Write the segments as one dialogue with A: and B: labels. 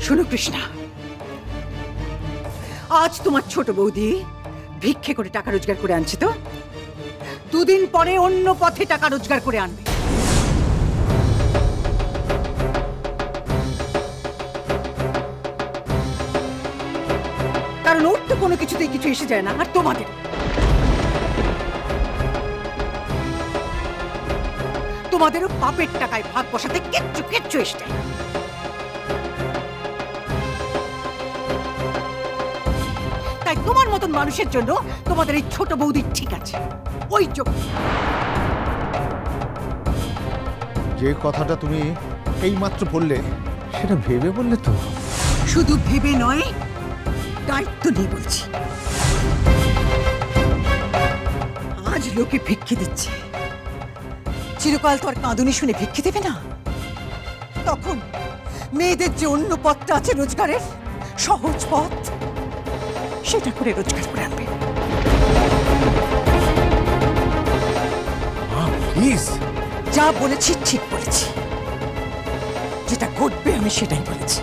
A: শোনো কৃষ্ণা, আজ তোমার ছোট বৌদি ভিক্ষে করে টাকা রোজগার করে আনছে, তো দুদিন পরে অন্য পথে টাকা রোজগার করে আনবে। কারণ ওর তো কোনো কিছুতেই কিছু এসে যায় না, আর তোমাদেরও পাপের টাকায় ভাগ বসাতে কিচ্ছু কিচ্ছু এসে যায়। তাই তোমার মতন মানুষের জন্য তোমাদের এই ছোট বৌদি ঠিক আছে, ওই যোগ্য।
B: যে কথাটা তুমি এইমাত্র বললে সেটা ভেবে বললে তো?
A: শুধু ভেবে নয়, দায়িত্ব নিয়ে বলছি। আজ লোকে ভিক্ষে দিচ্ছে, চিরকাল তো আর কাঁদুনি শুনে ভিক্ষে দেবে না। তখন মেয়েদের যে অন্য পথটা আছে রোজগারের, সহজ পথ, সেটা করে রোজগার করে আনবে। যা বলেছি ঠিক বলেছি, যেটা ঘটবে আমি সেটাই বলেছি।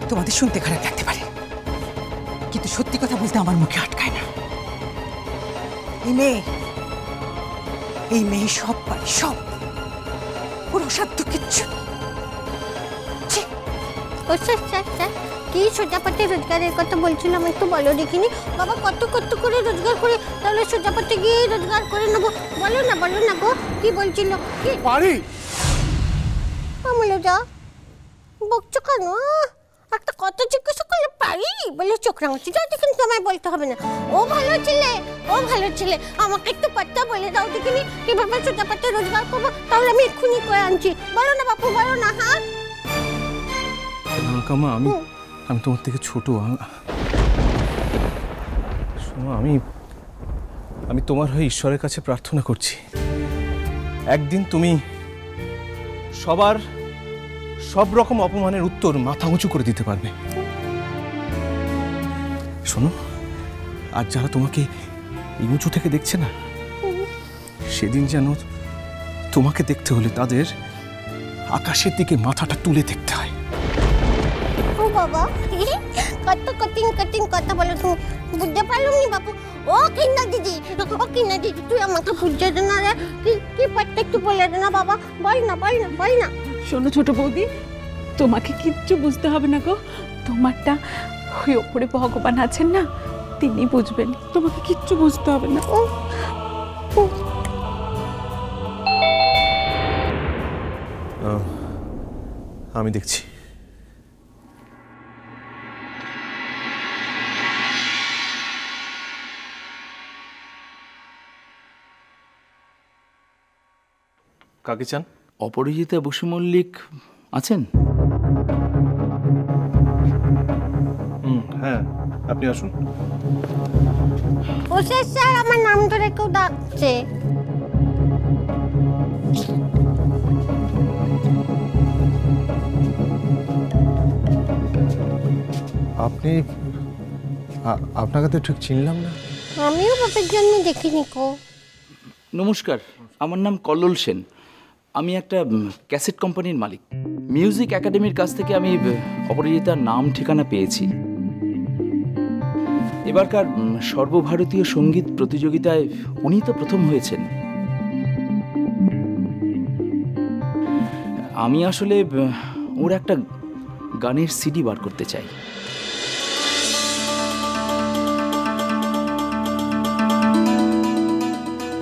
A: তোমাদের শুনতে খারাপ লাগতে পারে, কিন্তু সত্যি কথা বলতে আমার মুখে আটকায় না। এই মেয়ে সব পারে, সব। ওর অসাধ্য কিচ্ছু।
C: কি সোজাপাতে রোজগারের কথা বলছিলাম, একটু বলো দেখিনি। বাবা কত কত করে রোজগার করে তাহলে সোজাপাতে গিয়ে রোজগার করে নেবো। বলো না গো, কি বলছিল?
B: পারি
C: আমলো যা বকছো কেন? একটা কত জিজ্ঞাসা করলে পারি বলে চোখ রাঙাচ্ছি। কিন্তু আমায় বলতে হবে না। ও ভালো ছেলে, আমাকে একটু পাত্তা বলে দাও দেখিনি, কিভাবে সোজাপাতে রোজগার করবো, তাহলে আমি এক্ষুনি করে আনছি। বলো না বাপু, বলো না। হ্যাঁ
D: আমি তোমার থেকে ছোট। শোনো, আমি তোমার হয়ে ঈশ্বরের কাছে প্রার্থনা করছি, একদিন তুমি সব রকম অপমানের উত্তর মাথা উঁচু করে দিতে পারবে। শোনো, আর যারা তোমাকে এই উঁচু থেকে দেখছে না, সেদিন যেন তোমাকে দেখতে হলে তাদের আকাশের দিকে মাথাটা তুলে দেখতে হয়।
C: বাবা কত কঠিন কথা বলো তুমি, বুঝতে পারলাম নি বাপু। ও কিনা দিদি, তুই আমাকে বুঝতে দে না রে, কি পারতে একটু বলে দে না বাবা। বল না।
E: শোনো ছোট বৌদি, তোমাকে কিচ্ছু বুঝতে হবে না গো। তোমারটা ওই ওপরে ভগবান আছেন না, তিনি বুঝবেন। তোমাকে কিচ্ছু বুঝতে হবে না।
D: আমি দেখছি। কাকে চান?
F: অপরাজিতা বসু মল্লিক আছেন?
D: হ্যাঁ, আপনি আসুন।
C: স্যার, আমার নাম ধরে কেউ ডাকছে।
B: আপনাকে তো ঠিক চিনলাম না।
C: আমিও বাপের জন্য দেখিনি কো।
F: নমস্কার, আমার নাম কল্লোল সেন। আমি একটা ক্যাসেট কোম্পানির মালিক। মিউজিক একাডেমির কাছ থেকে আমি অপরাজিতার নাম ঠিকানা পেয়েছি। এবারকার সর্বভারতীয় সঙ্গীত প্রতিযোগিতায় উনি তো প্রথম হয়েছেন। আমি আসলে ওর একটা গানের সিডি বার করতে চাই।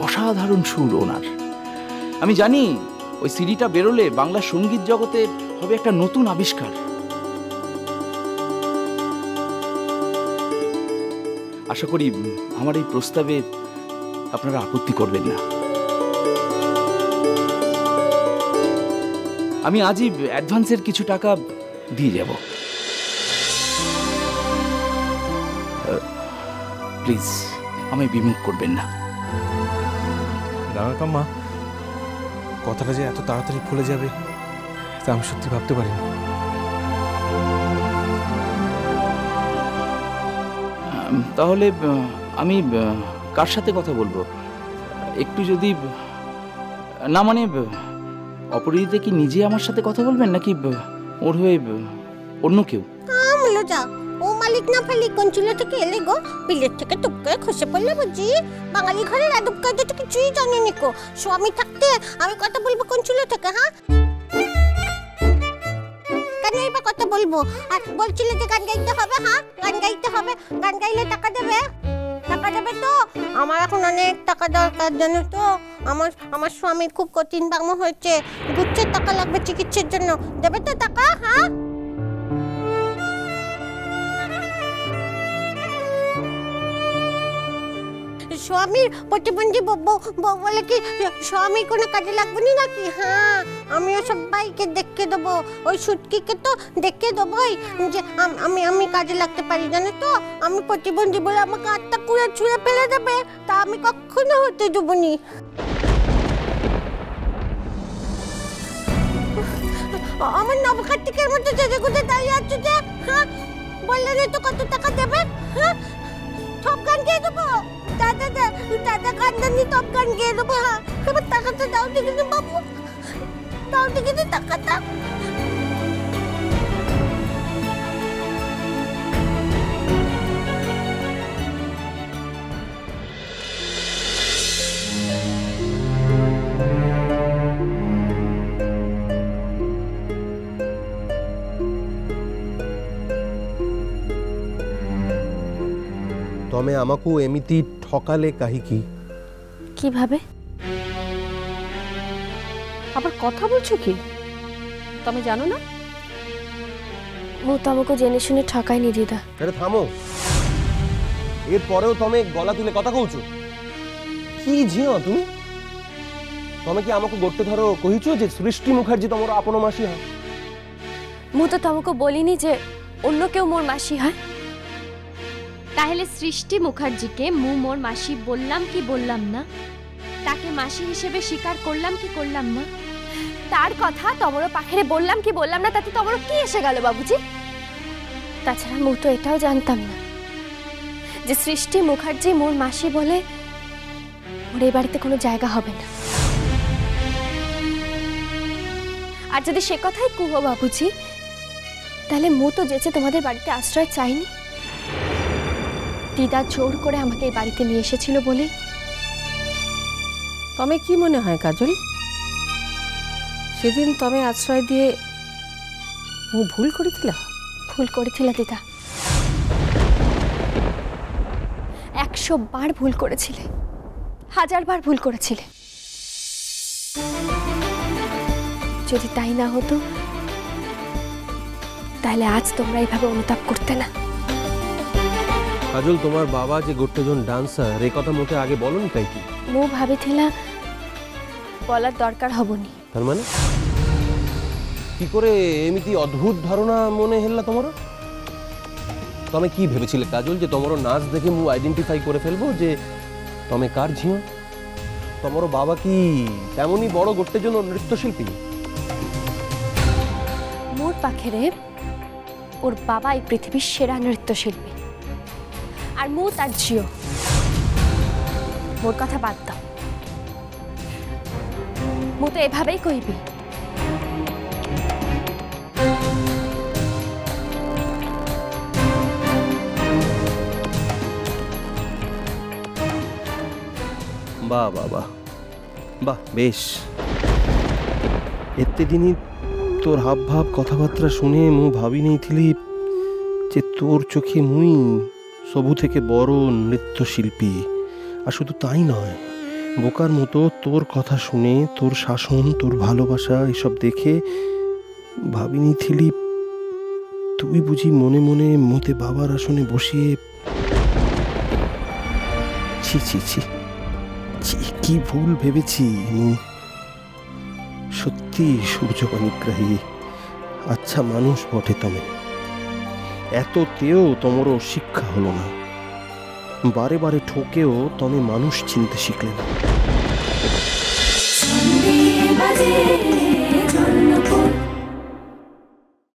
F: অসাধারণ সুর ওনার। আমি জানি ওই সিডিটা বেরোলে বাংলা সঙ্গীত জগতে হবে একটা নতুন আবিষ্কার। আশা করি আমার এই প্রস্তাবে আপনারা আপত্তি করবেন না। আমি আজই অ্যাডভান্সের কিছু টাকা দিয়ে যাব। প্লিজ আমায় বিমুখ করবেন না।
D: রাঙাকাম্মা, কথাটা যে এত তাড়াতাড়ি ভুলে যাবে তা আমি সত্যি ভাবতে পারিনি।
F: তাহলে আমি কার সাথে কথা বলবো? একটু যদি না, মানে অপরাজিতা কি নিজে আমার সাথে কথা বলবেন নাকি ওর হয়ে অন্য কেউ।
C: আমলো যা, ও মালিক না ফালিক কোন চুলো থেকে এলে গো? বিলের থেকে টুপ করে খসে পড়লে বুঝি? বাঙালি ঘরের আদব কায়দা তো কিছুই জানেনি কো। স্বামী থাকতে আমি কথা বলবো কোন চুলো থেকে? হ্যাঁ কেন এবার কথা বলবো? আর বলছিলে যে গান গাইতে হবে, হ্যাঁ গান গাইতে হবে, গান গাইলে টাকা দেবে? টাকা দেবে তো? আমার এখন অনেক টাকা দরকার জানো তো। আমার স্বামীর খুব কঠিন বাম হয়েছে, গুচ্ছের টাকা লাগবে চিকিৎসার জন্য। দেবে তো টাকা? হ্যাঁ স্বামীর প্রতিবন্ধী বলে কি স্বামীর কোনো কাজে লাগবে না নাকি? হ্যাঁ আমিও সবাইকে দেখে দেবো, ওই সুটকিকে তো দেখে দেবোই যে আমি কাজে লাগতে পারি জানো তো। আমি প্রতিবন্ধী বলে আমাকে আটটা কুড়ে ছুঁড়ে ফেলে দেবে, তা আমি কখনো হতে দেবো নি। আমার নবকার্তিকের মধ্যে যেতে কোথায় দাঁড়িয়ে আছো যে? হ্যাঁ বললে তো কত টাকা দেবে? হ্যাঁ সব গান গিয়ে দেবো, দাদা কান্দানি সব গান গিয়ে দেবো। হ্যাঁ এবার টাকাটা দাও দেখি বাবু, দাও দেখি টাকাটা।
G: ତମେ ଆମକୁ ଏମିତି ଠକାଲେ କାହିଁକି?
H: কিভাবে? আবার কথা বলছো কি? তুমি জানো না ମୁଁ ତମକୁ ଜେନେ ଶୁଣି ଠକାଇନି ଦିଦା।
G: ଆରେ ଥାମो, এরপরেও ତମେ গলা তুলে কথা কହୁଛ? কি ঝিଅ তুমি? ତମେ কি ଆମକୁ ଗୋଟେ ଥର କହିଛ ଯେ ସୃଷ୍ଟି ମୁଖାର୍ଜୀ ତମର আপন মাসি হয়?
H: ମୁଁ ତ ତମକୁ বলিনি যে অন্য কেউ মোর মাসি হয়।
I: তাহলে সৃষ্টি মুখার্জিকে মু মোর মাসি বললাম কি বললাম না? তাকে মাসি হিসেবে স্বীকার করলাম কি করলাম না?
H: তার কথা তোমার পাখেরে বললাম কি বললাম না তাতে তোমার কি এসে গেল বাবুজি? তাছাড়া মু তো এটাও জানতাম না যে সৃষ্টি মুখার্জি মোর মাসি বলে মোর এই বাড়িতে কোনো জায়গা হবে না। আর যদি সে কথাই কুহ বাবুজি, তাহলে মু তো যেচে তোমাদের বাড়িতে আশ্রয় চাইনি। দিদা জোর করে আমাকে এই বাড়িতে নিয়ে এসেছিল বলে।
J: তবে কি মনে হয় কাজল, সেদিন তবে আশ্রয় দিয়ে ও ভুল করেছিল?
H: ভুল করেছিল দিদা, 100 বার ভুল করেছিলে, 1000 বার ভুল করেছিলে। যদি তাই না হতো তাহলে আজ তোমরা এইভাবে অনুতাপ করতে না।
G: কাজল, তোমার বাবা যে ଗୋଟେ জন ডান্সার এই কথা মতে আগে বলনি কাইকি?
H: মু ভাবিছিলা বলার দরকার হবনি।
G: তার মানে কি করে এমিতি অদ্ভুত ধারণা মনে হেলা তোমার? তুমি কি ভেবেছিলে কাজল যে তোমার নাচ দেখে মু আইডেন্টিফাই করে ফেলবো যে তুমি কার ঝিও? তোমার বাবা কি তেমনই বড় ଗୋଟେ জন নৃত্যশিল্পী?
H: মোর পাখেরে ওর বাবা এই পৃথিবীর সেরা নৃত্যশিল্পী, আর মু তার ঝিও। মোর কথা বাদ দাও, মু তো এভাবেই কইবি।
G: বাহ বাহ বাহ বাহ, বেশ। এতে দিনই তোর হাব ভাব কথাবার্তা শুনে মু ভাবি নেইଥିଲି যে তোর চোখে মুই সবু থেকে বড় নৃত্যশিল্পী। আর শুধু তাই নয়, বোকার মতো তোর কথা শুনে, তোর শাসন, তোর ভালোবাসা এসব দেখে ভাবি নেইଥିଲି তুই বুঝি মনে মনে মতে বাবার আসনে বসিয়ে। ছি ছি ছি, কি ভুল ভেবেছি মু। সত্যি সূর্যপানিগ্রাহী আচ্ছা মানুষ বটে তুমি। এততেও তোমার শিক্ষা হলো না, বারে বারে ঠকেও তুমি মানুষ চিনতে শিখলে না।